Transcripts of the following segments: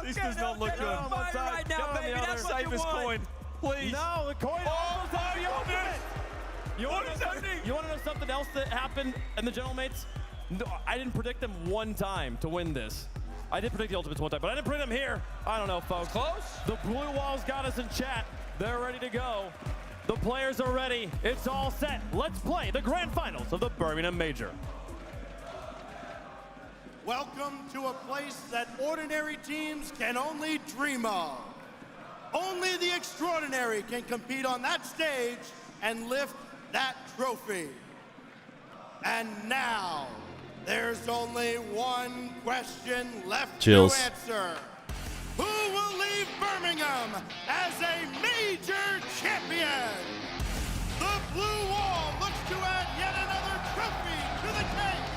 This does not look good. Right now, baby, that's what Save this coin, please. No, the coin. Oh, You want to know something else that happened in the General Mates? No, I didn't predict them one time to win this. I did predict the Ultimates one time, but I didn't predict them here. I don't know, folks. Close. The blue walls got us in chat. They're ready to go. The players are ready. It's all set. Let's play the grand finals of the Birmingham Major. Welcome to a place that ordinary teams can only dream of. Only the extraordinary can compete on that stage and lift that trophy. And now, there's only one question left to answer. Who will leave Birmingham as a major champion? The blue wall looks to add yet another trophy to the cake.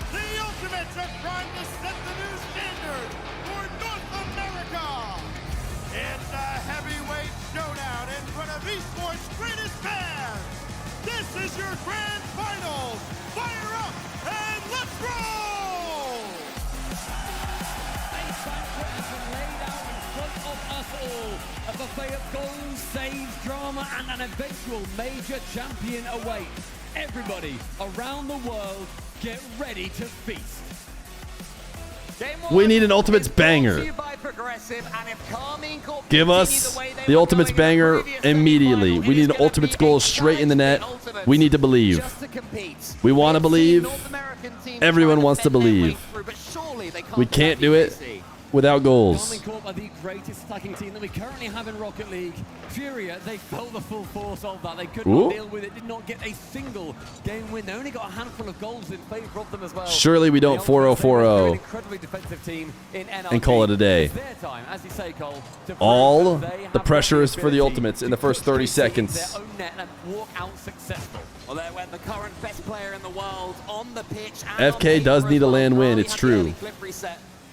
The Ultimates are trying to set the new standard for North America. It's a heavyweight showdown in front of esports' greatest fans. This is your grand finals. Fire up and let's roll! A fantastic laid out in front of us all. A buffet of goals, saves, drama, and an eventual major champion awaits. Everybody around the world, get ready to feast. We need an Ultimates banger. Give us the Ultimates banger immediately. We need an Ultimates goal straight in the net. We need to believe. We want to believe. Everyone wants to believe. We can't do it without goals. Karmine Corp are the greatest attacking team that we currently have in Rocket League. Furia, they felt the full force of that. They could not deal with it, did not get a single game win. They only got a handful of goals in favor of them as well. Surely we don't 4-0-4-0 incredibly defensive team in NRG. and call it a day. It's their time, as you say, Cole, to All prove the pressure is for the Ultimates in the first 30 their seconds. own net and walk out successful. Well, they went the current best player in the world on the pitch. FK does need a land win, it's true.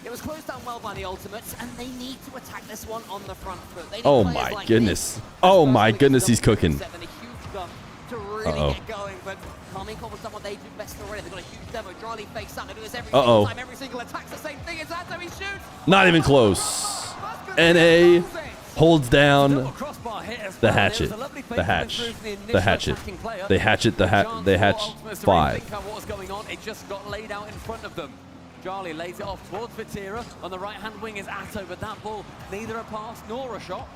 It was closed down well by the Ultimates, and they need to attack this one on the front foot. They need Oh players my like goodness. this. Oh my goodness, he's cooking. A huge gun to really get going, but Karmine Corp has done what they do best already. They've got a huge demo. Charlie fakes up. They do this every single time. Every single attack's the same thing. It's that time he shoots. Not even close. NA holds down the hatchet. The hatch. The hatchet. They hatchet they hatch 5. What was going on? It just got laid out in front of them. Charlie lays it off towards Feer. On the right-hand wing is Atto, but that ball, neither a pass nor a shot.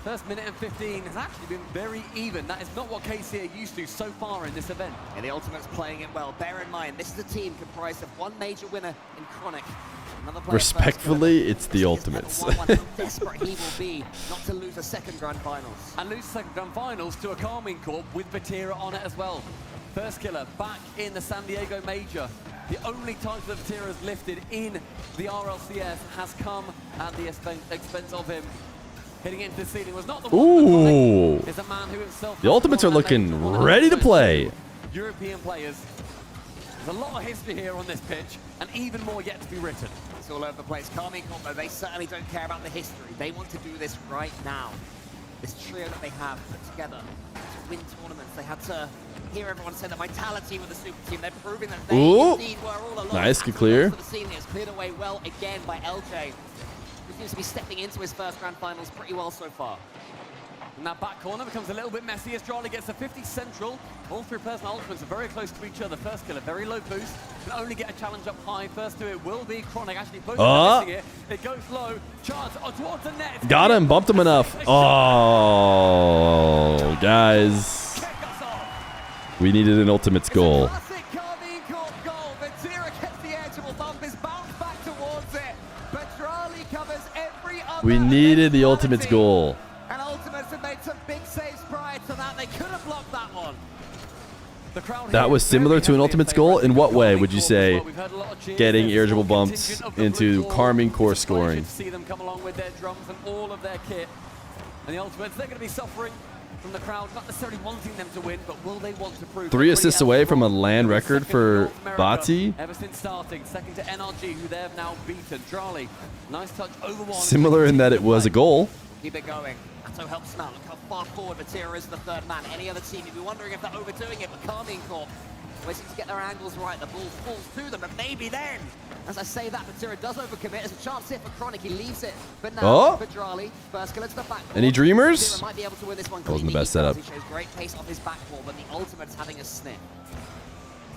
First minute and 15 has actually been very even. That is not what KC are used to so far in this event. And the Ultimates playing it well. Bear in mind, this is a team comprised of one major winner in Chronic. Respectfully, it's the Ultimates. How desperate he will be not to lose a second grand finals. And lose second grand finals to a Karmine Corp with Feer on it as well. First killer back in the San Diego Major. The only title that Feer has lifted in the RLCS has come at the expense of him. Hitting into the ceiling was not the one. Ooh. Is a man who himself The Ultimates are looking ready to play. European players. There's a lot of history here on this pitch, and even more yet to be written. It's all over the place. Karmine Corp, though, they certainly don't care about the history. They want to do this right now. This trio that they have put together to win tournaments. They had to hear everyone say the vitality with the super team. They're proving that they indeed were all along. Nice, good clear. The ceiling is cleared away well again by LJ, who seems to be stepping into his first grand finals pretty well so far. And that back corner becomes a little bit messy as Charlie gets a 50 central. All three personal ultimates are very close to each other. First killer, very low boost. Can only get a challenge up high. First to it will be Chronic. Actually, both are missing it. It goes low. Chance towards the net. Got him, bumped him enough. Oh, guys. We needed an Ultimates goal. Classic Karmine Corp goal. Feer gets the edge and will bump his bounce back towards it. But Charlie covers every other. We needed the Ultimates goal. And Ultimates have made some big saves prior to that. They could have blocked that one. That was similar to an Ultimates goal? In what way would you say getting irritable bumps into Karmine Corp scoring? See them come along with their drums and all of their kit. And the Ultimates, they're going to be suffering from the crowd, not necessarily wanting them to win, but will they want to prove? 3 assists away from a land record for Bati. Ever since starting, second to NRG, who they have now beaten. Charlie, nice touch over one. Similar in that it was a goal. Keep it going. Atto helps him out. Look how far forward Feer is the third man. Any other team, you'd be wondering if they're overdoing it, but Karmine Corp waiting to get their angles right. The ball falls to them, and maybe then, as I say that, Feer does overcommit. There's a chance here for Chronic. He leaves it. But now, for Drali, first kill into the back. Any dreamers? Feer might be able to win this one. That wasn't the best setup. He shows great pace off his backboard, but the ultimate's having a sniff.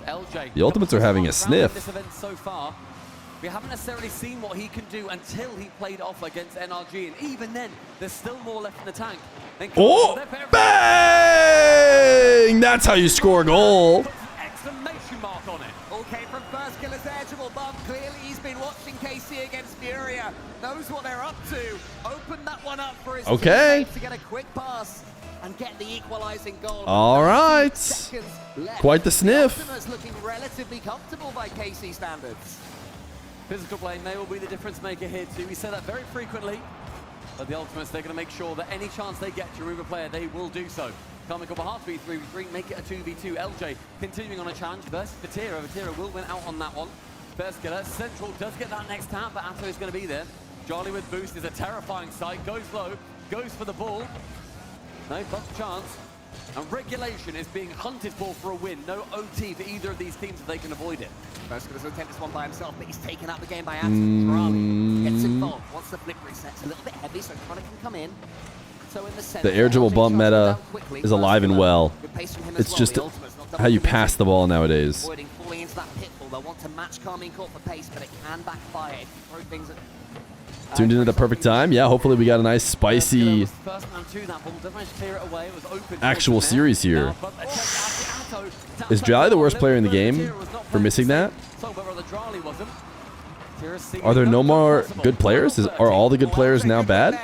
LJ. The ultimates are having a sniff. This event so far. We haven't necessarily seen what he can do until he played off against NRG, and even then, there's still more left in the tank. Oh, bang! That's how you score a goal. Exclamation mark on it. Okay, from first killer's edge, but clearly he's been watching KC against Furia. Knows what they're up to. Open that one up for his teammates to get a quick pass and get the equalizing goal. All right. Quite the sniff. The looking relatively comfortable by KC standards. Physical play may well be the difference maker here too. We say that very frequently. But the Ultimates, they're going to make sure that any chance they get to remove a player, they will do so. Karmine Corp a half v 3v3, make it a 2v2. LJ continuing on a challenge versus Vatira. Vatira will win out on that one. First killer. Central does get that next tap, but Atto is going to be there. Charlie with boost is a terrifying sight. Goes low, goes for the ball. No, but chance. And regulation is being hunted for a win. No OT for either of these teams if they can avoid it. First going to attempt this one by himself, but he's taken out the game by Anton. Drali gets involved. Once the flip resets, a little bit heavy, so Chronic can come in. So in the center, The air dribble bump meta is alive and well. It's just how you pass the ball nowadays. Avoiding falling into that pitfall. They'll want to match Karmine Corp for pace, but it can backfire if you throw things at... Tuned in at the perfect time. Yeah, hopefully we got a nice spicy actual series here. Is Jolly the worst player in the game for missing that? Are there no more good players? Are all the good players now bad?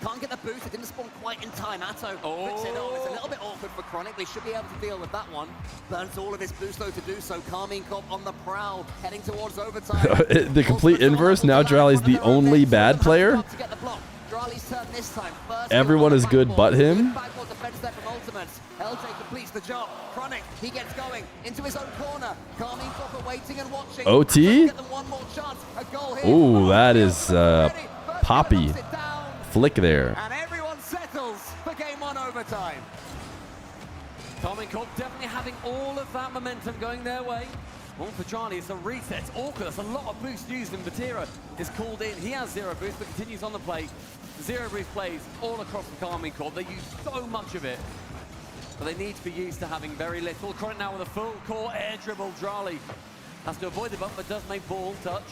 Can't get the boost. It didn't spawn quite in time. Atto puts it on. It's a little bit awkward for Chronic. They should be able to deal with that one. Burns all of his boost though to do so. Karmine Corp on the prowl, heading towards overtime. The complete inverse. Now Drali's the only bad player. Everyone is good but him. LJ completes the job. Chronic, he gets going into his own corner. Karmine Corp waiting and watching. OT? Get them one more chance. A goal here. Ooh, that is poppy flick there. And everyone settles for game one overtime. Karmine Corp definitely having all of that momentum going their way. One for Charlie, it's a reset. It's awkward. That's a lot of boost used, and Vatira is called in. He has zero boost, but continues on the play. Zero boost plays all across the Karmine Corp. They use so much of it, but they need to be used to having very little. Chronic now with a full core air dribble. Drali has to avoid the bump, but does make ball touch.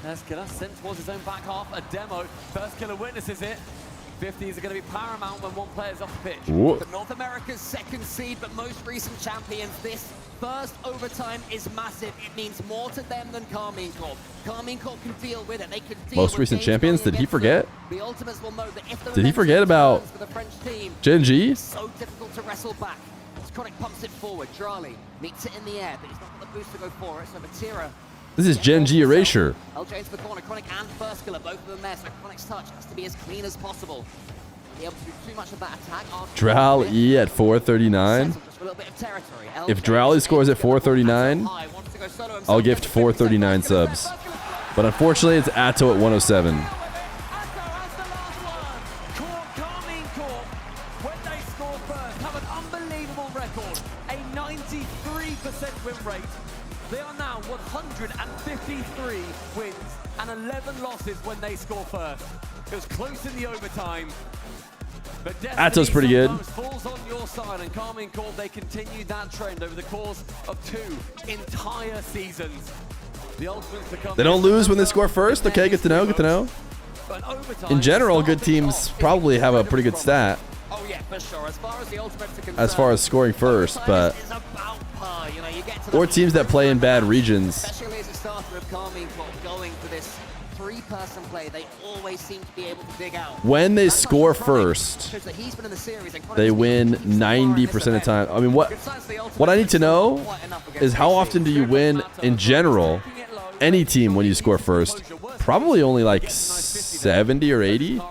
First killer sent towards his own back half. A demo. First killer witnesses it. 50s are going to be paramount when one player's off the pitch. But North America's second seed, but most recent champions, this first overtime is massive. It means more to them than Karmine Corp. Karmine Corp can deal with it. They can deal Most with recent champions? Did he forget? The Ultimates will know that if the Did he forget about for the French team, Gen G? it's so difficult to wrestle back. Chronic pumps it forward. Drali meets it in the air, but he's not got the boost to go for it. So Vatira. This is Gen G erasure. LJ into the corner. Chronic and first killer, both of them there. So Chronic's touch has to be as clean as possible. Be able to do too much of that attack. Drali at 439. If Drali scores at 439, I'll gift 439 subs. But unfortunately, it's Atto at 107. Karmine Corp, when they score first, have an unbelievable record. A 93% win rate. They are now 153 wins and 11 losses when they score first. It was close in the overtime. But Atto's pretty good. Falls on your side, and Karmine Corp, they continue that trend over the course of 2 entire seasons. The Ultimates become... They don't lose when they score first? Okay, good to know, good to know. In general, good teams probably have a pretty good stat. Oh yeah, for sure. As far as the Ultimates are concerned, as far as scoring first, but... You know, you get to or teams that play in bad regions. Especially as a starter with Karmine Corp going for this 3-person play, they always seem to be able to dig out. When they score first, they win 90% of the time. I mean, what I need to know is how often do you win in general, any team when you score first? Probably only like 70 or 80.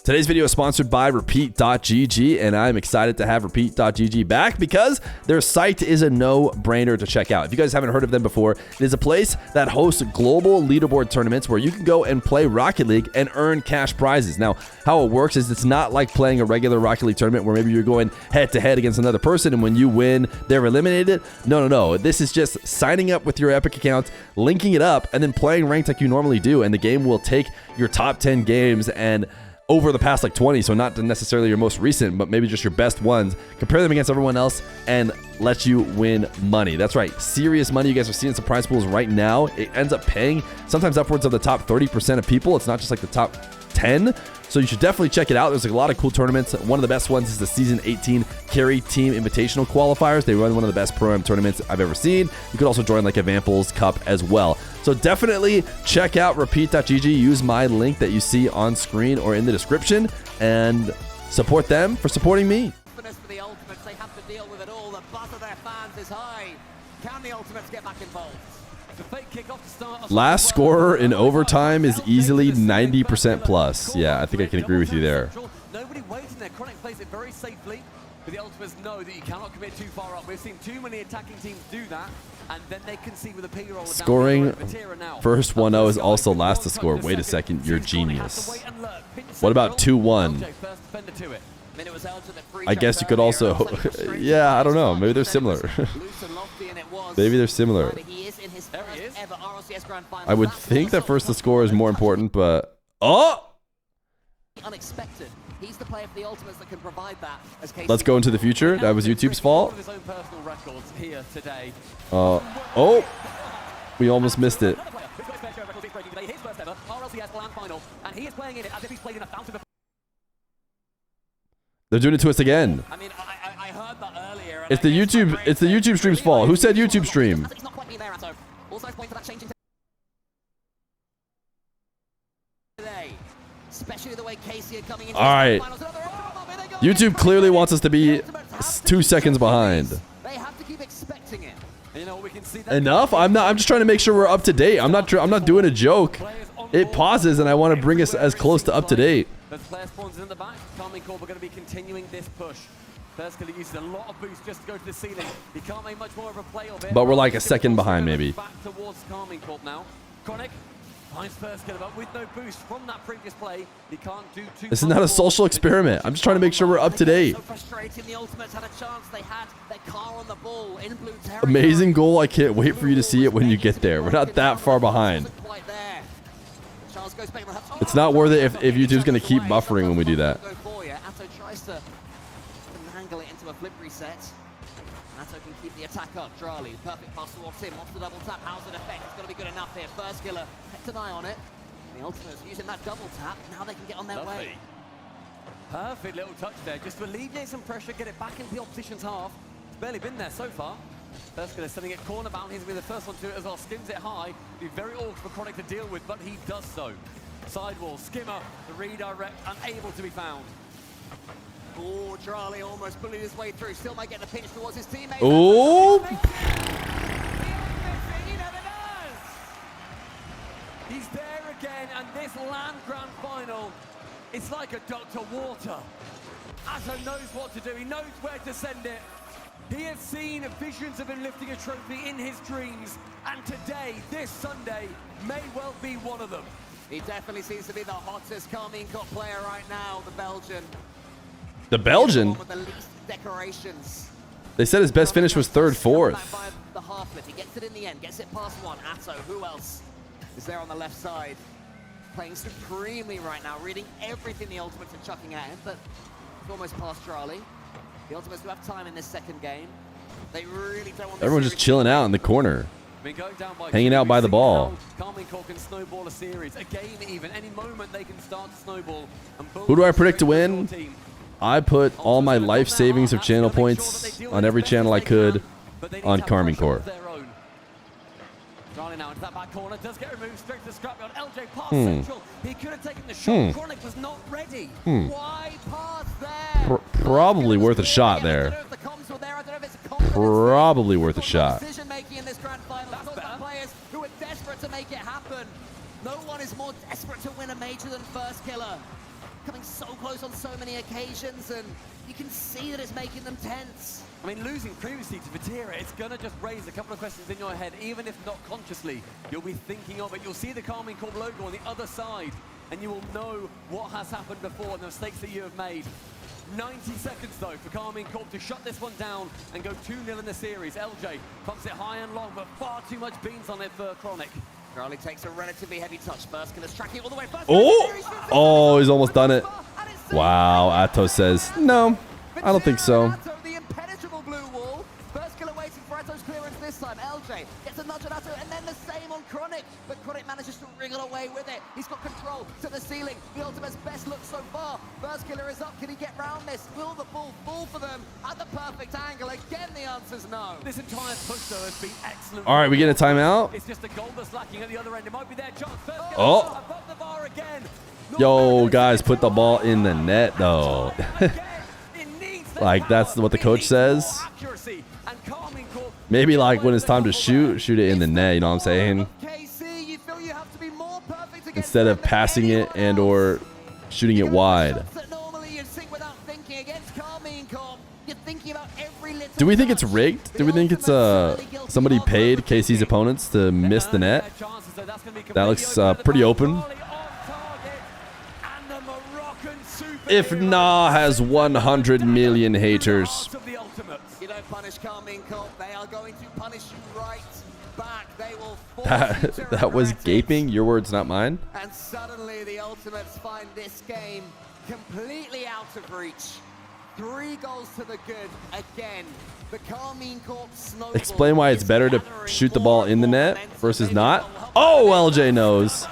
Today's video is sponsored by Repeat.gg, and I'm excited to have Repeat.gg back because their site is a no-brainer to check out. If you guys haven't heard of them before, it is a place that hosts global leaderboard tournaments where you can go and play Rocket League and earn cash prizes. Now, how it works is it's not like playing a regular Rocket League tournament where maybe you're going head-to-head against another person, and when you win, they're eliminated. No. This is just signing up with your Epic account, linking it up, and then playing ranked like you normally do, and the game will take your top 10 games and over the past like 20, so not necessarily your most recent, but maybe just your best ones, compare them against everyone else and let you win money. That's right, serious money. You guys are seeing some prize pools right now. It ends up paying sometimes upwards of the top 30% of people. It's not just like the top 10. So you should definitely check it out. There's a lot of cool tournaments. One of the best ones is the Season 18 Carry Team Invitational Qualifiers. They run one of the best Pro-Am tournaments I've ever seen. You could also join like a Vamples Cup as well. So definitely check out Repeat.gg. Use my link that you see on screen or in the description and support them for supporting me. For the Ultimates, they have to deal with it all. The buzz of their fans is high. Can the Ultimates get back involved? Last scorer in overtime is easily 90% plus. Yeah, I think I can agree with you there. Nobody waiting there. Chronic plays it very safely, but the Ultimates know that you cannot commit too far up. We've seen too many attacking teams do that, and then they can see with a P-roll. Scoring first 1-0 is also last to score. Wait a second, you're genius. What about 2-1? I guess you could also... yeah, I don't know. Maybe they're similar. Maybe they're similar. I would think that first to score is more important, but... Oh! Unexpected. He's the player for the Ultimates that can provide that. Let's go into the future. That was YouTube's fault. Oh! We almost missed it. They're doing it to us again. I mean, I heard that earlier. It's the YouTube stream's fault. Who said YouTube stream? All right. YouTube clearly wants us to be 2 seconds behind. They have to keep expecting it. Enough? I'm just trying to make sure we're up to date. I'm not doing a joke. It pauses and I want to bring us as close to up to date. There's player spawns in the back. Karmine Corp are going to be continuing this push. Firskiller uses a lot of boost just to go to the ceiling. He can't make much more of a play of it. But we're like a second behind, maybe. Back towards Karmine Corp now. Chronic finds Firskiller, but with no boost from that previous play, he can't do too. This is not a social experiment. I'm just trying to make sure we're up to date. So frustrating. The Ultimates had a chance. They had their car on the ball in blue territory. Amazing goal. I can't wait for you to see it when you get there. We're not that far behind. It's not worth it if YouTube's going to keep buffering when we do that. Atto tries to angle it into a flip reset. Atto can keep the attack up. Drali, perfect pass towards him. Off the double tap. How's it affect? It's going to be good enough here. Firskiller kept an eye on it. The Ultimates using that double tap. Now they can get on their way. Perfect little touch there. Just to alleviate some pressure, get it back into the opposition's half. It's barely been there so far. Firskiller sending it corner bound. He's going to be the first one to it as well. Skims it high. Be very awkward for Chronic to deal with, but he does so. Sidewall, Skimmer, the redirect, unable to be found. Oh, Drali almost bullied his way through. Still might get the pinch towards his teammate. Oh! He never does! He's there again, and this land grand final, it's like a duck to water. Atto knows what to do. He knows where to send it. He has seen visions of him lifting a trophy in his dreams, and today, this Sunday, may well be one of them. He definitely seems to be the hottest Karmine Corp player right now, the Belgian. The Belgian? With the least decorations. They said his best finish was 3rd, 4th. The half flip. He gets it in the end, gets it past one. Atto, who else is there on the left side? Playing supremely right now, reading everything the Ultimates are chucking at him, but it's almost past Drali. The Ultimates do have time in this second game. They really don't want. Everyone's just chilling out in the corner, hanging out by the ball. Karmine Corp can snowball a series, a game even. Any moment they can start to snowball. Who do I predict to win? I put all my life savings of channel points on every channel I could on Karmine Corp. Drali now into that back corner, does get removed straight to the scrapyard. LJ past central. He could have taken the shot. Chronic was not ready. Why pass there? Probably worth a shot there. Probably worth a shot. Decision making in this grand final. Players who are desperate to make it happen. No one is more desperate to win a major than Firskiller. coming so close on so many occasions, and you can see that it's making them tense. I mean, losing previously to Vatira, it's going to just raise a couple of questions in your head, even if not consciously. You'll be thinking of it. You'll see the Karmine Corp logo on the other side, and you will know what has happened before and the mistakes that you have made. 90 seconds, though, for Karmine Corp to shut this one down and go 2-0 in the series. LJ pumps it high and long, but far too much beans on it for Chronic. Charlie takes a relatively heavy touch. First, going to track it all the way. Oh, he's almost done it. Wow, Atto says, no, I don't think so. The impenetrable blue wall. First killer waiting for Atto's clearance this time. LJ gets a nudge at Atto, and then the same on Chronic. But Chronic manages to wriggle away with it. He's got control to the ceiling. The Ultimate's best look so far. First killer is up. Can he get round this? Will the ball fall for them at the perfect angle? Again, the answer's no. This entire push, though, has been excellent. All right, we get a timeout. It's just a goal that's lacking at the other end. It might be their chance. First killer above the bar again. Yo, guys, put the ball in the net, though. Like, that's what the coach says. Maybe, like, when it's time to shoot it in the net, you know what I'm saying? Instead of passing it and or shooting it wide. Do we think it's rigged? Do we think it's somebody paid KC's opponents to miss the net? That looks pretty open. If Nah has 100 million haters. You don't punish Karmine Corp, they are going to punish you right back. They will that was gaping. Your words, not mine. And suddenly the Ultimates find this game completely out of reach. 3 goals to the good again. The Karmine Corp snowball. Explain why it's better to shoot the ball in the net versus not. Oh, LJ knows.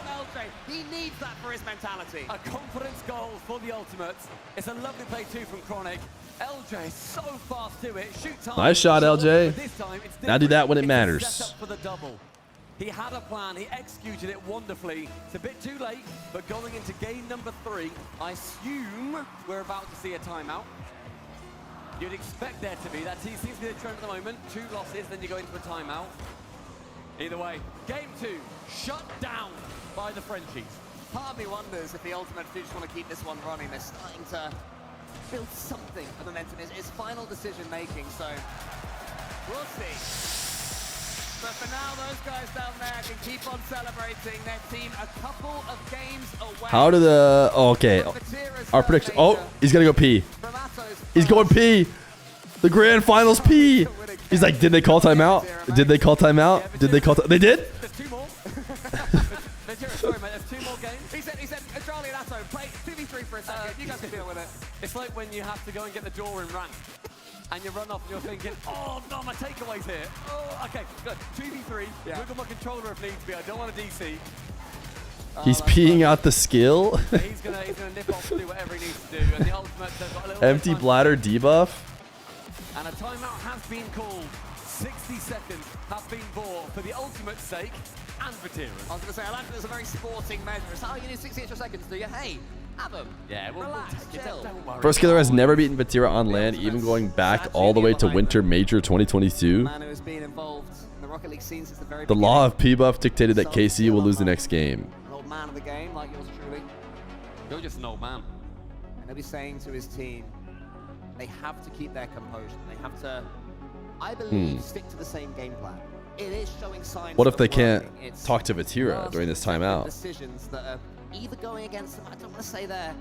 He needs that for his mentality. A confidence goal for the Ultimates. It's a lovely play too from Chronic. LJ so fast to it. Shoot time. Nice shot, LJ. This time it's now do that when it It's matters. a setup for the double. He had a plan. He executed it wonderfully. It's a bit too late, but going into game number 3, I assume we're about to see a timeout. You'd expect there to be. That seems to be the trend at the moment. 2 losses, then you go into a timeout. Either way, game 2 shut down by the Frenchies. Part of me wonders if the Ultimates do just want to keep this one running. They're starting to build something of momentum. It's final decision making, so we'll see. But for now, those guys down there can keep on celebrating their team a couple of games away. How do the... Oh, okay. Our prediction... Oh, he's going to go pee. He's going pee. The grand finals pee. He's like, did they call timeout? Did they call timeout? Did they call... They did? There's 2 more. Sorry, mate, there's 2 more games. He said, Charlie and Atto, play 2v3 for a second. You guys can deal with it. It's like when you have to go and get the door in rank. And you run off and you're thinking, oh no, my takeaway's here. Oh, okay, good. 2v3, wiggle my controller if needs be. I don't want a DC. He's peeing out the skill. He's gonna nip off and do whatever he needs to do. And the Ultimate has got a little Empty bladder debuff. And a timeout has been called. 60 seconds have been bought for the Ultimate's sake and for Tira. I was going to say, I like that there's a very sporting measure. It's like, oh, you need 60 extra seconds, do you? Hey, have them. Yeah, relax, chill. Don't worry. First killer has never beaten Vatira on land, even going back all the way to Winter Major 2022. Man who has been involved in the Rocket League scene since the very The law of P-Buff dictated that KC will lose the next game. An old man of the game, like yours truly. You're just an old man. And he'll be saying to his team, they have to keep their composure. They have to, I believe, stick to the same game plan. It is showing signs. What if they can't It's talk to Vatira during this timeout? Decisions that are either going against them. I don't want to say they're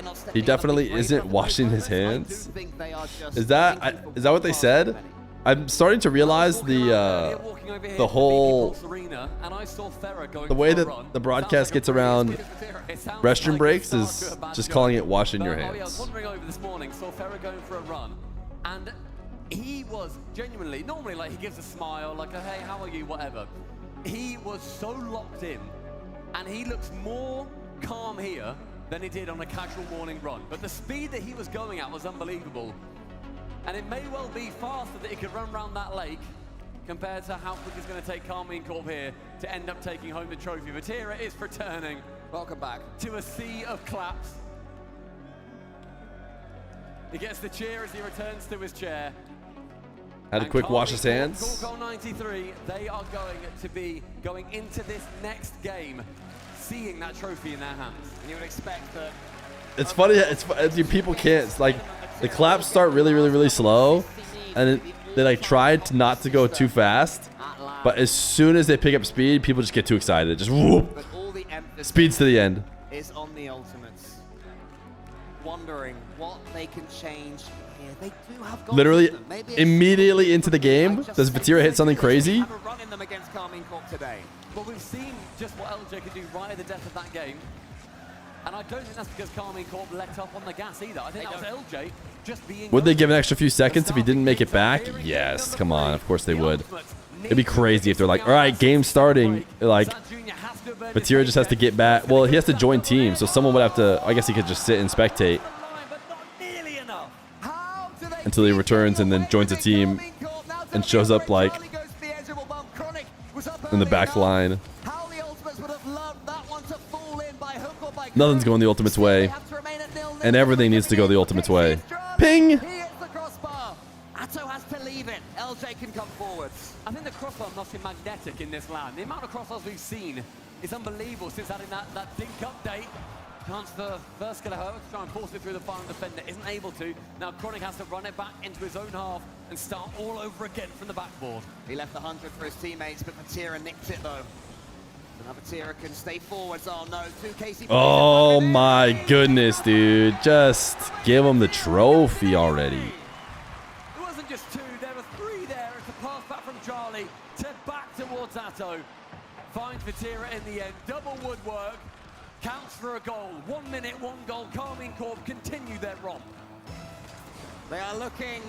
not stepping He up definitely and being isn't brave washing his I do hands. think they are just Is that what they said? I'm starting to realize the whole the way that the broadcast gets around restroom breaks is just calling it washing your I was hands. wandering over this morning, saw Feer going for a run, and he was genuinely, normally like he gives a smile, like a hey, how are you, whatever. He was so locked in, and he looks more calm here than he did on a casual morning run. But the speed that he was going at was unbelievable. And it may well be faster that he could run around that lake compared to how quick it's going to take Karmine Corp here to end up taking home the trophy. Vatira is returning. Welcome back to a sea of claps. He gets the cheer as he returns to his chair. Had a And quick wash Karmine his hands. Corp 93, they are going to be going into this next game, seeing that trophy in their hands. And you would expect that It's funny. People can't. It's like the claps start really slow, and they like tried not to go too fast. But as soon as they pick up speed, people just get too excited. Just whoop. but all the emphasis Speeds to the end. is on the Ultimates. Wondering what they can change here. They do have goals Literally in them. Maybe it's immediately into the game. Does Vatira hit something crazy? have a run in them against Karmine Corp today. But we've seen just what LJ could do right at the death of that game. And I don't think that's because Karmine Corp let up on the gas either. I think that was LJ just being... Would they give an extra few seconds if he didn't make it back? Yes, come on. Of course they would. It'd be crazy if they're like, all right, game starting. Like, Vatira just has to get back. Well, he has to join team, so someone would have to... I guess he could just sit and spectate until he returns and then joins a team and shows up like in the back line. Nothing's going the Ultimate's way, and everything needs to go the Ultimate's way. Ping! He hits the crossbar. Atto has to leave it. LJ can come forwards. I think the crossbar must be magnetic in this land. The amount of crossbars we've seen is unbelievable since adding that dink update. Chance for first killer, however, to try and force it through the final defender. Isn't able to. Now Chronic has to run it back into his own half and start all over again from the backboard. He left 100 for his teammates, but Vatira nicked it though. Now Vatira can stay forwards. Oh no, 2 KC. Oh my goodness, dude. Just give him the trophy already. It wasn't just 2, there were 3 there. It's a pass back from Charlie to back towards Atto. Finds Vatira in the end. Double woodwork. Counts for a goal. 1 minute, 1 goal. Karmine Corp continue their romp. They are looking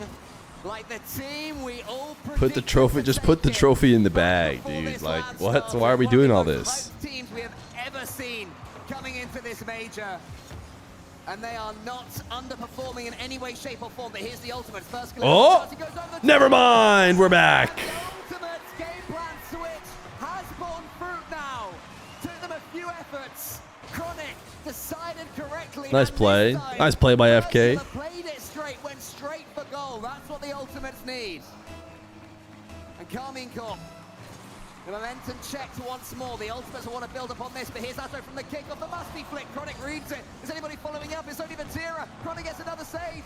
like the team we all Put the trophy, just put the trophy in the bag, dude. Like, what? Why are we doing all this? Teams we have ever seen coming into this major. And they are not underperforming in any way, shape, or form. But here's the Ultimate. First Oh! Never mind, we're back. The Ultimate game plan switch has borne fruit now. Took them a few efforts. Chronic decided correctly. Nice play. Nice play by FK. Played it straight, went straight for goal. That's what the Ultimates need. And Karmine Corp, the momentum checked once more. The Ultimates will want to build upon this, but here's Atto from the kickoff. The must-be flick. Chronic reads it. Is anybody following up? It's only Vatira. Chronic gets another save.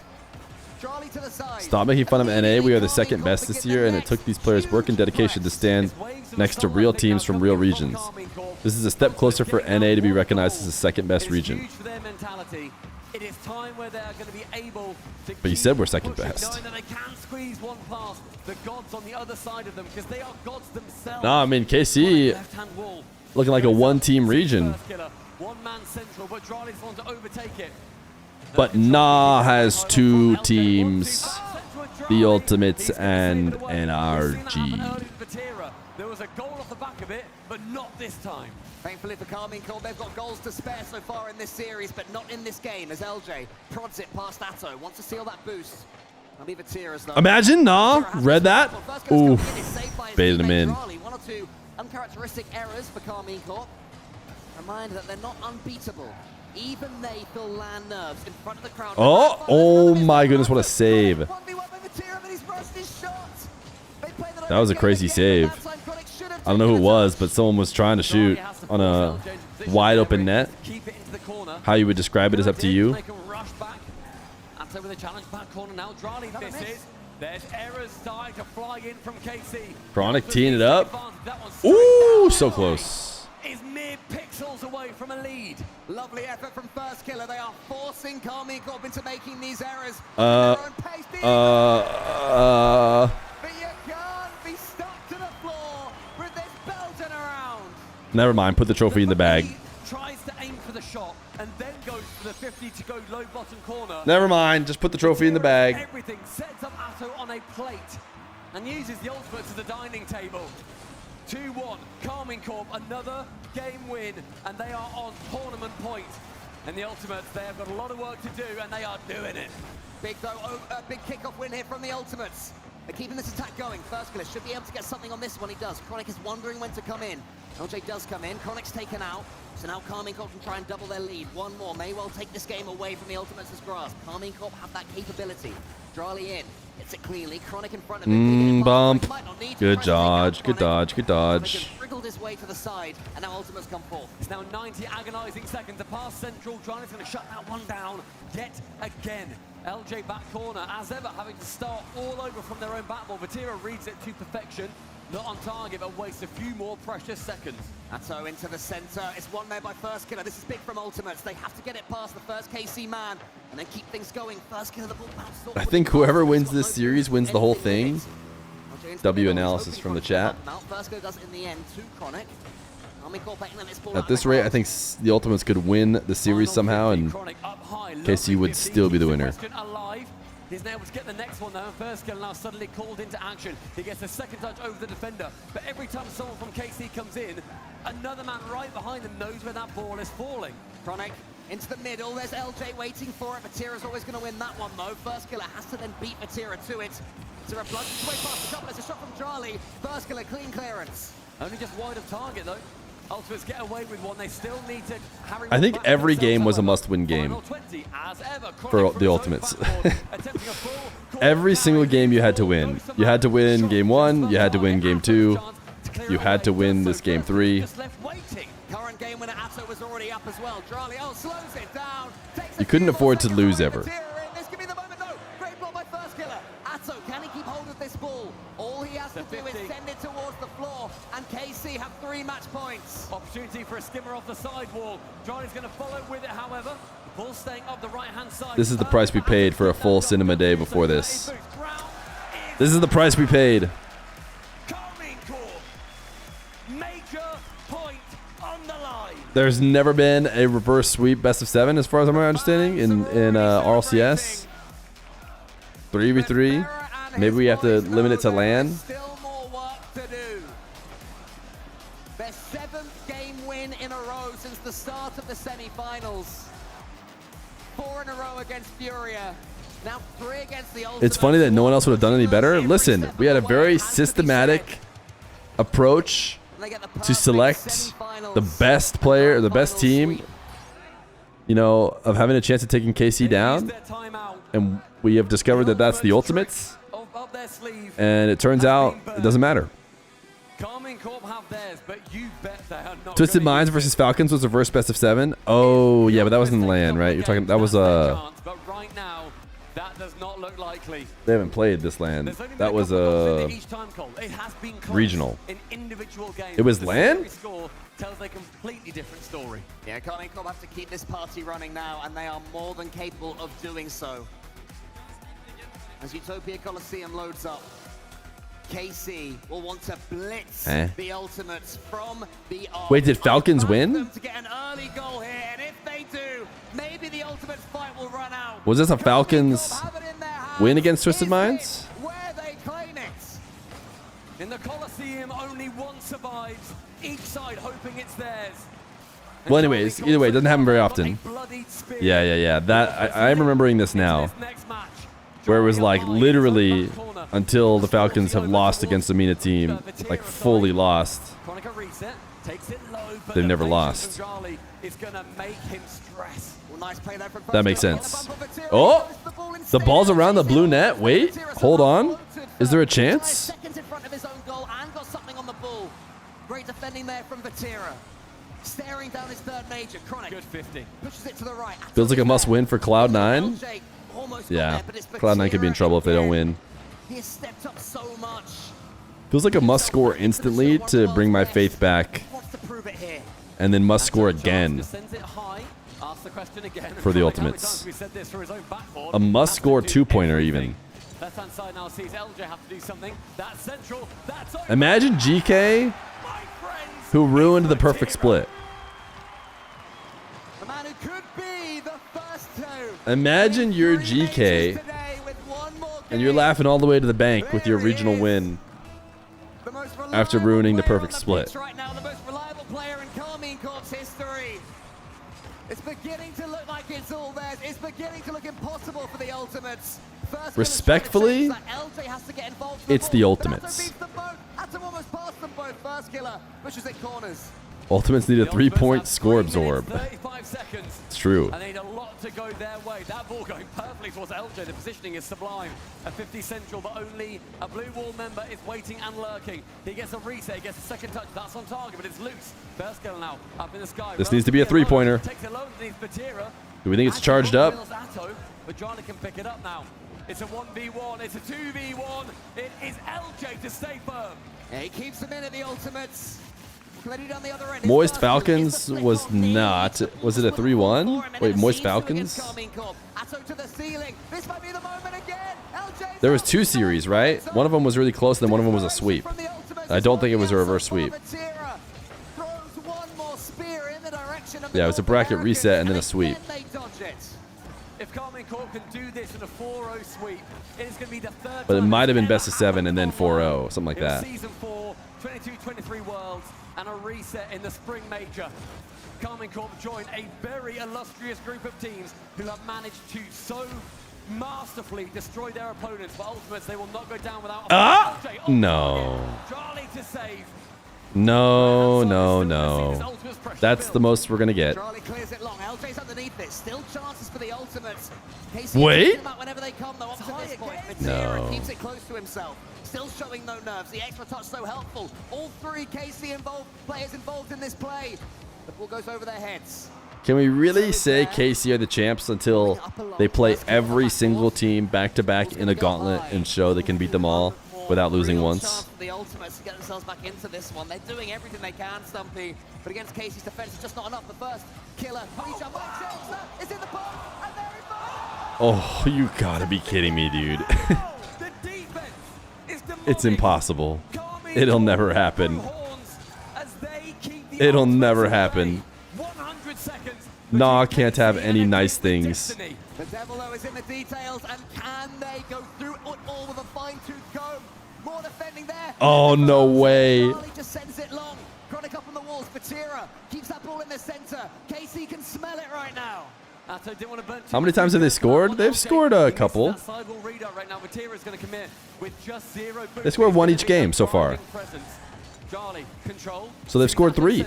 Charlie to the side. Stop making fun of NA. We are the second best this year, and it took these players work and dedication to stand next to real teams from real regions. This is a step closer for NA to be recognized as the second best region. Huge for their mentality. It is time where they are going to be able to. But you said we're second best. Knowing that they can squeeze one past the gods on the other side of them because they are gods themselves. Nah, I mean KC looking like a one-team region. One man central, but Drali's want to overtake it. But Nah has 2 teams, the Ultimates and NRG. There was a goal off the back of it, but not this time. Thankfully for Karmine Corp, they've got goals to spare so far in this series, but not in this game, as LJ prods it past Atto, wants to seal that boost. I'll leave it Vatira's though. Imagine Nah read that. Oof, baited him in. 1 or 2 uncharacteristic errors for Karmine Corp. Reminder that they're not unbeatable. Even they feel land nerves in front of the crowd. Oh my goodness, what a save. That was a crazy save. I don't know who it was, but someone was trying to shoot on a wide open net. How you would describe it is up to you. Chronic teeing it up. Ooh, so close. Is mere pixels away from a lead. Lovely effort from first killer. They are forcing Karmine Corp into making these errors. But you can't be stuck to the floor with this belting around. Never mind, put the trophy in the bag. He tries to aim for the shot and then goes for the 50 to go low bottom corner. Never mind, just put the trophy in the bag. Everything sets up Atto on a plate and uses the Ultimates as a dining table. 2-1, Karmine Corp, another game win, and they are on tournament point. And the Ultimates, they have got a lot of work to do, and they are doing it. Big kickoff win here from the Ultimates. They're keeping this attack going. First killer should be able to get something on this one. He does. Chronic is wondering when to come in. LJ does come in. Chronic's taken out. So now Karmine Corp can try and double their lead. One more may well take this game away from the Ultimates' grasp. Karmine Corp have that capability. Drali in. Gets it cleanly. Chronic in front of him. Bump. Might not need to Good press dodge. again, Good Chronic. dodge. Good dodge. Chronic has wriggled his way to the side, and now Ultimate's come forth. It's now 90 agonizing seconds to pass Central. Giants going to shut that one down yet again. LJ back corner, as ever, having to start all over from their own backball. Vatira reads it to perfection. Not on target, but wastes a few more precious seconds. Atto into the center. It's one there by First Killer. This is big from Ultimates. They have to get it past the first KC man and then keep things going. First Killer, the ball bounced off. I think whoever wins this series wins the whole thing. W analysis from the chat. First Killer does it in the end to Chronic. At this rate, I think the Ultimates could win the series somehow, and KC would still be the winner. He's now able to get the next one though, and First Killer now suddenly called into action. He gets a second touch over the defender, but every time someone from KC comes in, another man right behind them knows where that ball is falling. Chronic into the middle, there's LJ waiting for it. Vatira's always going to win that one though. First Killer has to then beat Vatira to it. Vatira blunts his way past the top, there's a shot from Charlie. First Killer, clean clearance. Only just wide of target though. Ultimates get away with one. They still need to harry. I think every game was a must-win game for the Ultimates. Every single game you had to win. You had to win game 1, you had to win game 2, you had to win this game 3. Current game winner Atto was already up as well. Charlie, slows it down. You couldn't afford to lose ever. This could be the moment though. Great ball by First Killer. Atto, can he keep hold of this ball? All he has to do is send it towards the floor, and KC have 3 match points. Opportunity for a skimmer off the sidewall. Charlie's going to follow with it, however. Ball staying up the right-hand side. This is the price we paid for a full cinema day before this. This is the price we paid. Karmine Corp. Major point on the line. There's never been a reverse sweep best of 7, as far as I'm understanding, in RLCS. 3v3. Maybe we have to limit it to LAN. Still more work to do. Their 7th game win in a row since the start of the semi-finals. 4 in a row against Furia. Now 3 against the Ultimate. It's funny that no one else would have done any better. Listen, we had a very systematic approach to select the best player, the best team, you know, of having a chance of taking KC down. And we have discovered that that's the Ultimates. And it turns out it doesn't matter. Karmine Corp have theirs, but you bet they are not. Twisted Minds versus Falcons was reverse best of 7. Oh yeah, but that was in LAN, right? You're talking. That was But right now, that does not look likely. They haven't played this LAN. That was regional. In individual games. It was LAN? Every score tells a completely different story. Yeah, Karmine Corp have to keep this party running now, and they are more than capable of doing so. As Utopia Coliseum loads up, KC will want to blitz the Ultimates from the off. Wait, did Falcons win? To get an early goal here, and if they do, maybe the Ultimates fight will run out. Was this a Falcons win against Twisted Minds? Where they claim it. In the Coliseum, only one survives. Each side hoping it's theirs. Well, anyways, either way, it doesn't happen very often. Yeah. That I'm remembering this now, where it was like literally until the Falcons have lost against a MENA team, like fully lost. They've never lost. That makes sense. Oh, the ball's around the blue net. Wait, hold on. Is there a chance? Seconds in front of his own goal and got something on the ball. Great defending there from Vatira. Staring down his 3rd major. Chronic. Good 50. Pushes it to the right. Feels like a must-win for Cloud9. Yeah, Cloud9 could be in trouble if they don't win. He has stepped up so much. Feels like a must-score instantly to bring my faith back, and then must-score again for the Ultimates. A must-score 2-pointer even. Imagine GK, who ruined the perfect split. The man who could be the first to. Imagine you're GK, and you're laughing all the way to the bank with your regional win after ruining the perfect split. Right now, the most reliable player in Karmine Corp's history. It's beginning to look like it's all theirs. It's beginning to look impossible for the Ultimates. Respectfully, it's the Ultimates. Atto almost passed them both. First Killer pushes it corners. Ultimates need a The 3-point Ultimates have score 3 minutes, absorb. 35 seconds. It's true. And they need a lot to go their way. That ball going perfectly towards LJ. The positioning is sublime. A 50 central, but only a blue wall member is waiting and lurking. He gets a reset, he gets a second touch. That's on target, but it's loose. First kill now, up in the sky. This needs to be a 3-pointer. Takes it alone, needs Batira. Do we think it's charged up? Atto, but Johnny can pick it up now. It's a 1v1, it's a 2v1. It is LJ to stay firm. Yeah, he keeps them in at the Ultimates. On the other end. Moist Falcons was not. Was it a 3-1? Wait, Moist Falcons? There was 2 series, right? One of them was really close, and then one of them was a sweep. I don't think it was a reverse sweep. Yeah, it was a bracket reset and then a sweep. If Karmine Corp can do this in a 4-0 sweep, it is going to be the third. But it might have been best of 7 and then 4-0, something like that. Season 4, 22-23 Worlds, and a reset in the Spring Major. Karmine Corp join a very illustrious group of teams who have managed to so masterfully destroy their opponents. But Ultimates, they will not go down without a No. Charlie to save. No, no, no. That's the most we're going to get. Charlie clears it long. LJ's underneath it. Still chances for the Ultimates. Wait. Whenever they come, though, up to this point. No. Keeps it close to himself. Still showing no nerves. The extra touch so helpful. All 3 KC players involved in this play. The ball goes over their heads. Can we really say KC are the champs until they play every single team back-to-back in a gauntlet and show they can beat them all without losing once? The Ultimates to get themselves back into this one. They're doing everything they can, Stumpy. But against Casey's defense, it's just not enough. The first killer. It's in the post, and there it goes. Oh, you gotta be kidding me, dude. The defense is It's impossible. Karmine It'll Corp never happen. horns as they keep the It'll Ultimates never away. happen. 100 seconds. Nah, between can't have KC any and nice Liquid things. Destiny. The Devil O is in the details, and can they go through it all with a fine-tooth comb? More defending there. Oh, no way. Charlie just sends it long. Chronic up on the walls. Batira keeps that ball in the center. KC can smell it right now. Atto didn't want to burn How many times have they scored? They've scored a couple. That sidewall readout right now. Batira is going to commit with just 0. They scored 1 each game so far. Charlie, control. So they've scored 3.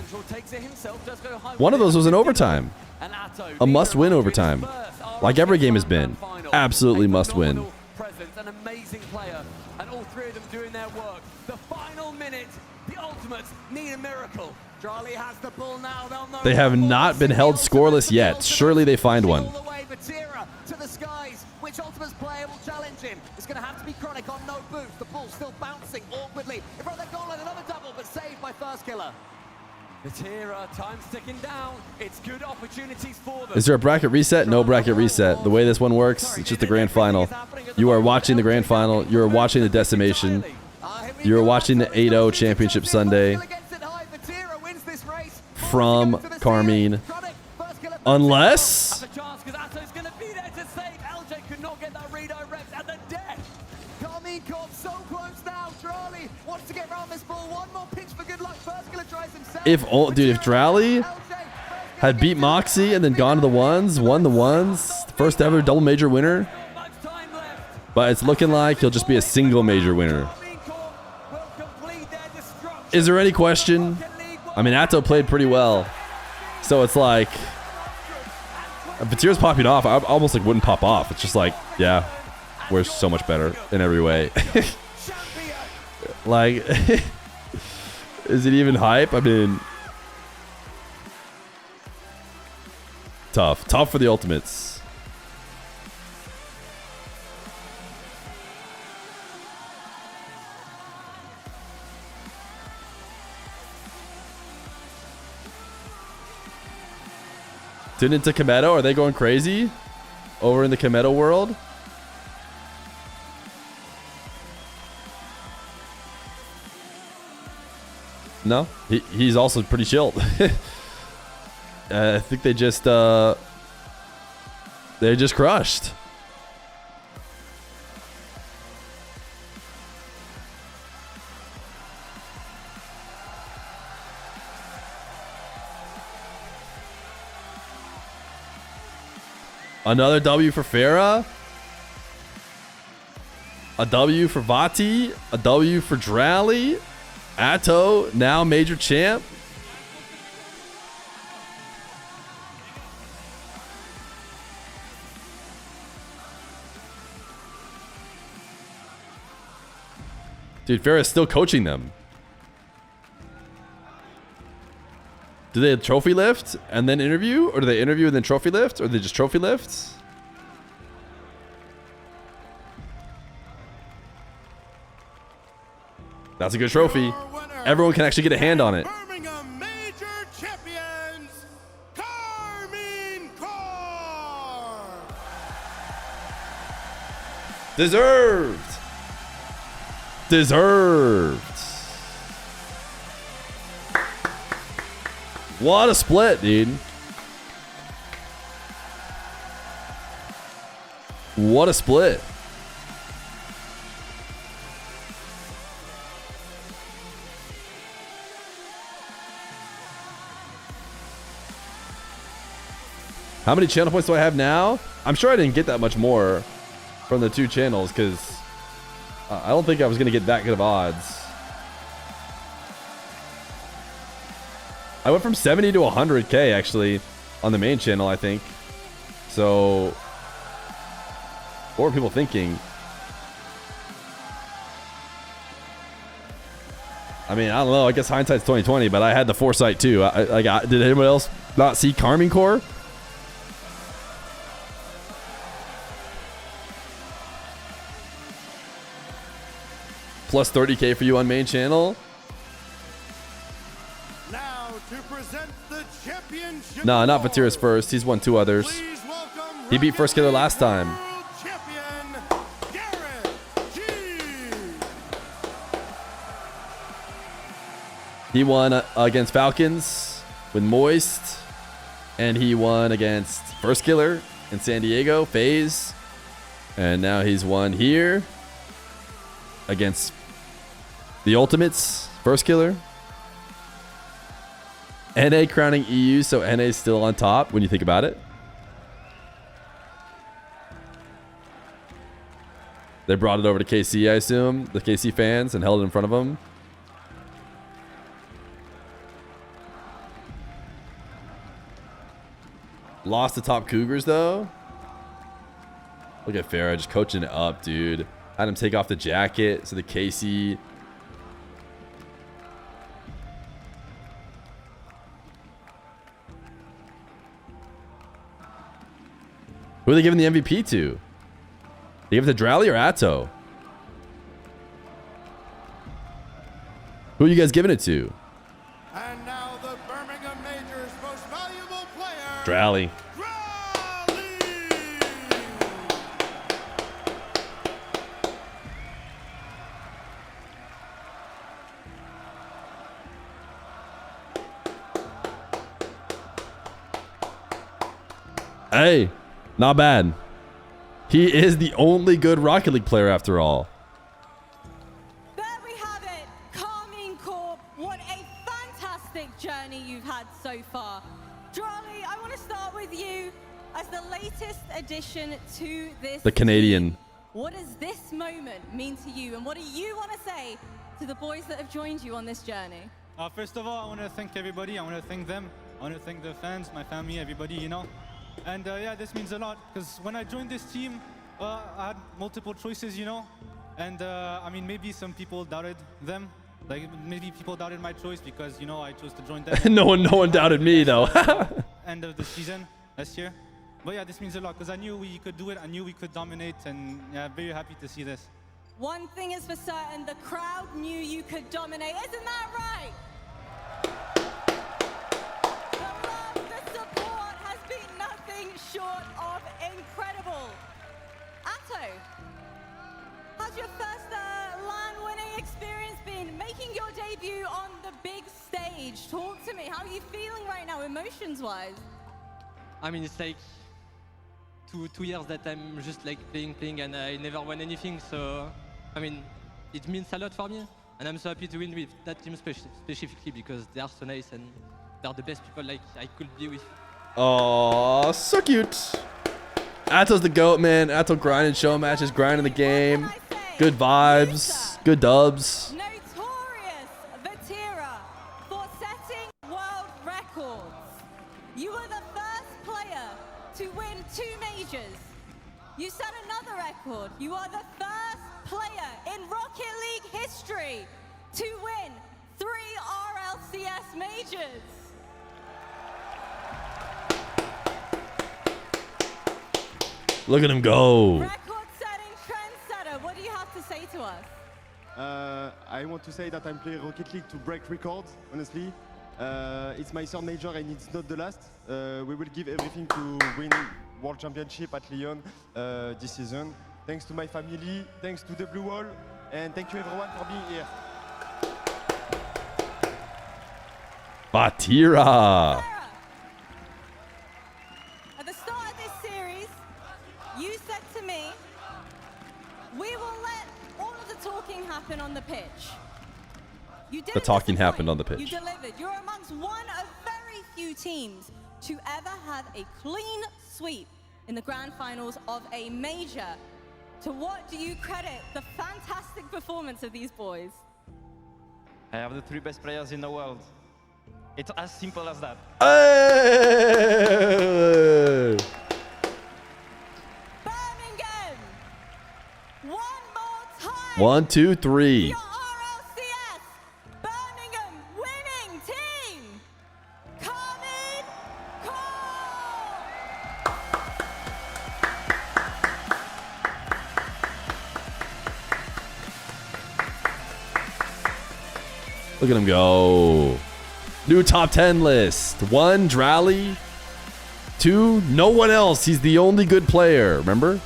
One of those was in overtime. A must-win overtime. Like every game has been. Absolutely must-win. An amazing player, and all 3 of them doing their work. The final minute, the Ultimates need a miracle. Charlie has the ball now. They have not been held scoreless yet. Surely they find one. All the way, Batira to the skies. Which Ultimates player will challenge him? It's going to have to be Chronic on no boost. The ball still bouncing awkwardly. In front of the goal line, another double, but saved by First Killer. Batira, time's ticking down. It's good opportunities for them. Is there a bracket reset? No bracket reset. The way this one works, it's just the grand final. You are watching the grand final. You are watching the decimation. You are watching the 8-0 Championship Sunday from Karmine. Unless... That's a chance because Atto's going to be there to save. LJ could not get that redirect at the death. Karmine Corp so close now. Charlie wants to get around this ball. One more pinch for good luck. First Killer tries himself. If Drally had beat Moxie and then gone to the ones, won the ones, first ever double major winner. But it's looking like he'll just be a single major winner. Is there any question? I mean, Atto played pretty well. So it's like, if Batira's popping off, I almost like wouldn't pop off. It's just like, yeah, we're so much better in every way. Like, is it even hype? I mean, tough. Tough for the Ultimates. Tuned into Kometo? Are they going crazy over in the Kometo world? No, he's also pretty chilled. I think they just crushed. Another W for Farah. A W for Vati. A W for Drally. Atto, now major champ. Dude, Feer is still coaching them. Do they trophy lift and then interview? Or do they interview and then trophy lift? Or they just trophy lift? That's a good trophy. Everyone can actually get a hand on it. Birmingham Major Champions, Karmine Corp. Deserved. Deserved. What a split, dude. What a split. How many channel points do I have now? I'm sure I didn't get that much more from the 2 channels because I don't think I was going to get that good of odds. I went from 70 to 100K actually on the main channel, I think. So what were people thinking? I mean, I don't know. I guess hindsight's 2020, but I had the foresight too. Did anyone else not see Karmine Corp? Plus 30K for you on main channel. Now to present the championship. Nah, not award. Vatira's first. He's won 2 others. Please welcome He beat First Killer last time. World Champion Garrett G. He won against Falcons with Moist. And he won against First Killer in San Diego, FaZe. And now he's won here against the Ultimates, First Killer. NA crowning EU, so NA is still on top when you think about it. They brought it over to KC, I assume, the KC fans, and held it in front of them. Lost to top Cougars, though. Look at Feer just coaching it up, dude. Had him take off the jacket so the KC... Who are they giving the MVP to? They give it to Drally or Atto? Who are you guys giving it to? And now the Birmingham Major's most valuable player. Drally. Hey, not bad. He is the only good Rocket League player after all. There we have it, Karmine Corp. What a fantastic journey you've had so far. Drally, I want to start with you as the latest addition to this The Canadian. team. What does this moment mean to you, and what do you want to say to the boys that have joined you on this journey? First of all, I want to thank everybody. I want to thank them. I want to thank the fans, my family, everybody, you know. And yeah, this means a lot because when I joined this team, I had multiple choices, you know. And I mean, maybe some people doubted them. Like maybe people doubted my choice because, you know, I chose to join them. no one doubted me though. End of the season last year. But yeah, this means a lot because I knew we could do it. I knew we could dominate, and yeah, very happy to see this. One thing is for certain, the crowd knew you could dominate. Isn't that right? The love, the support has been nothing short of incredible. Atto, how's your first LAN winning experience been? Making your debut on the big stage. Talk to me. How are you feeling right now, emotions-wise? I mean, it's like two years that I'm just like playing, and I never won anything. So, I mean, it means a lot for me, and I'm so happy to win with that team specifically because they are so nice and they're the best people like I could be with. Oh, so cute. Atto's the GOAT, man. Atto grinding show matches, grinding the game. Good vibes, good dubs. Notorious Vatira for setting world records. You were the first player to win 2 majors. You set another record. You are the first player in Rocket League history to win 3 RLCS majors. Look at him go. Record-setting trendsetter, what do you have to say to us? I want to say that I'm playing Rocket League to break records, honestly. It's my third major and it's not the last. We will give everything to win World Championship at Lyon this season. Thanks to my family, thanks to the Blue Wall, and thank you everyone for being here. Batira. At the start of this series, you said to me, we will let all of the talking happen on the pitch. You didn't The talking disappoint. happened on the pitch. You delivered. You're amongst one of very few teams to ever have a clean sweep in the grand finals of a major. To what do you credit the fantastic performance of these boys? I have the 3 best players in the world. It's as simple as that. Hey! Birmingham! One more time! 1, 2, 3. Your RLCS Birmingham winning team! Karmine Corp! Look at him go. New top 10 list. 1, Drally. 2, no one else. He's the only good player. Remember?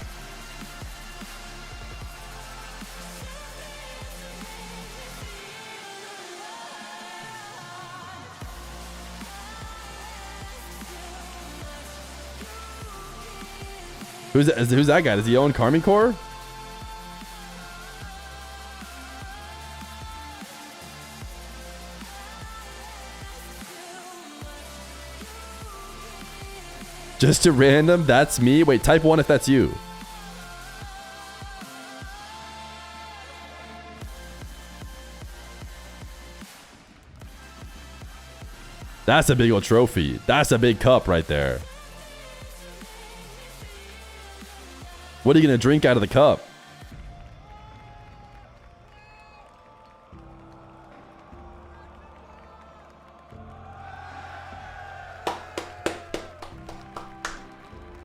Who's that guy? Does he own Karmine Corp? Just a random, that's me. Wait, type 1 if that's you. That's a big old trophy. That's a big cup right there. What are you going to drink out of the cup?